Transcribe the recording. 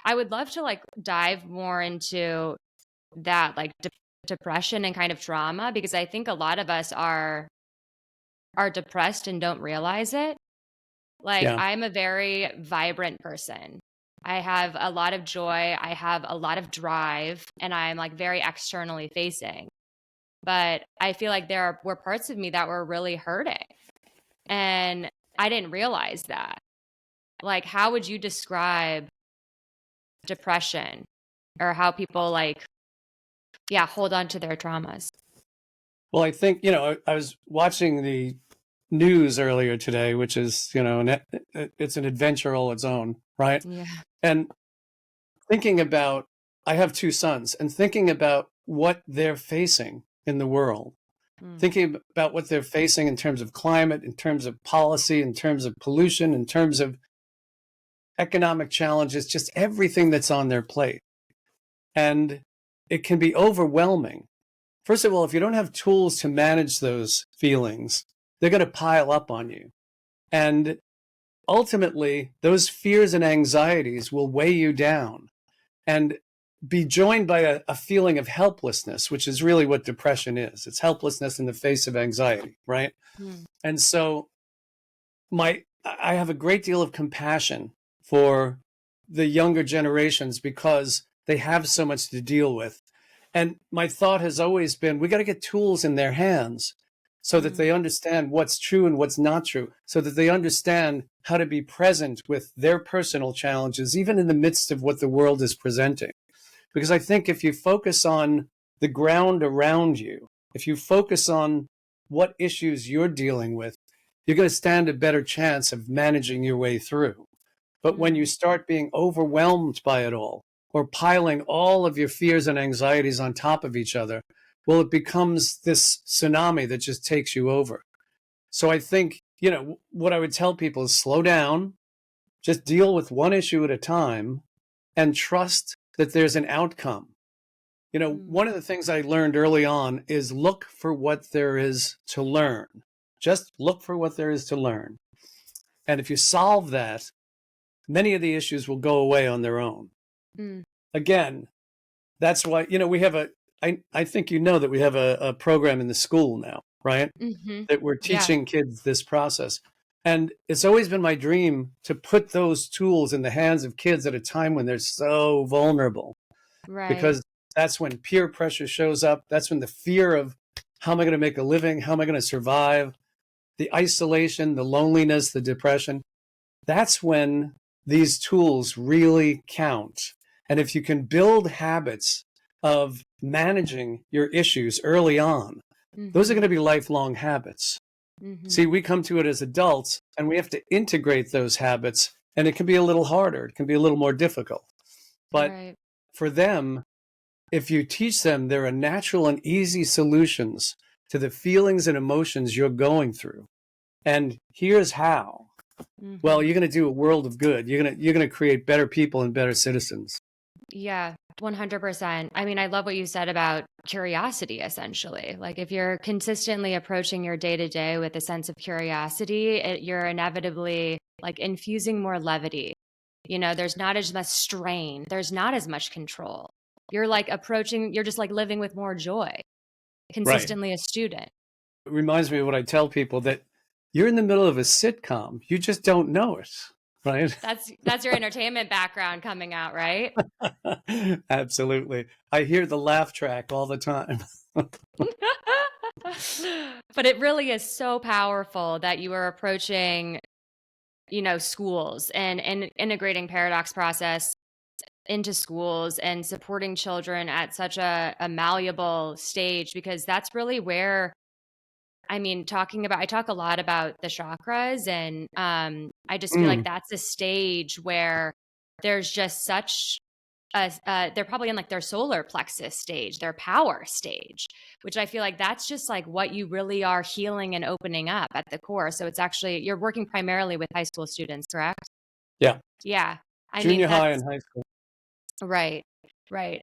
I would love to like dive more into that, like depression and kind of trauma, because I think a lot of us are depressed and don't realize it. Like, Yeah. I'm a very vibrant person. I have a lot of joy, I have a lot of drive, and I'm like very externally facing. But I feel like were parts of me that were really hurting. And I didn't realize that. Like, how would you describe depression, or how people like, yeah, hold on to their traumas? Well, I think, I was watching the news earlier today, which is, it's an adventure all its own, right? Yeah. And thinking about, I have two sons, and thinking about what they're facing in the world, Mm. thinking about what they're facing in terms of climate, in terms of policy, in terms of pollution, in terms of economic challenges, just everything that's on their plate. And it can be overwhelming. First of all, if you don't have tools to manage those feelings, they're going to pile up on you. And ultimately, those fears and anxieties will weigh you down and be joined by a feeling of helplessness, which is really what depression is. It's helplessness in the face of anxiety, right? Mm. And so I have a great deal of compassion for the younger generations because they have so much to deal with. And my thought has always been, we got to get tools in their hands so that Mm. they understand what's true and what's not true, so that they understand how to be present with their personal challenges, even in the midst of what the world is presenting. Because I think if you focus on the ground around you, if you focus on what issues you're dealing with, you're going to stand a better chance of managing your way through. But when you Mm. start being overwhelmed by it all, or piling all of your fears and anxieties on top of each other, well, it becomes this tsunami that just takes you over. So I think, what I would tell people is slow down, just deal with one issue at a time, and trust that there's an outcome. Mm. One of the things I learned early on is look for what there is to learn. Just look for what there is to learn. And if you solve that, many of the issues will go away on their own. Mm. Again, that's why, we have I think that we have a program in the school now, right? Mhm. That we're Yeah. teaching kids this process. And it's always been my dream to put those tools in the hands of kids at a time when they're so vulnerable, Right. because that's when peer pressure shows up. That's when the fear of how am I going to make a living? How am I going to survive? The isolation, the loneliness, the depression. That's when these tools really count. And if you can build habits of managing your issues early on, those are going Mhm. to be lifelong habits. See, Mhm. we come to it as adults and we have to integrate those habits, and it can be a little harder. It can be a little more difficult. But Right. for them, if you teach them there are natural and easy solutions to the feelings and emotions you're going through, and here's how, well, Mhm. you're going to do a world of good. You're going to create better people and better citizens. Yeah, 100%. I mean, I love what you said about curiosity, essentially. Like, if you're consistently approaching your day to day with a sense of curiosity, you're inevitably like infusing more levity. There's not as much strain, there's not as much control. You're just like living with more joy, Right. consistently a student. It reminds me of what I tell people, that you're in the middle of a sitcom. You just don't know it, right? That's your entertainment background coming out, right? Absolutely. I hear the laugh track all the time. But it really is so powerful that you are approaching, schools and integrating paradox process into schools and supporting children at such a malleable stage, because that's really where, I mean, I talk a lot about the chakras, and I just feel like Mm, that's a stage where there's just such they're probably in like their solar plexus stage, their power stage, which I feel like that's just like what you really are healing and opening up at the core. So it's actually, you're working primarily with high school students, correct? yeah. Yeah. I mean, Junior high that's and high school. right. Right.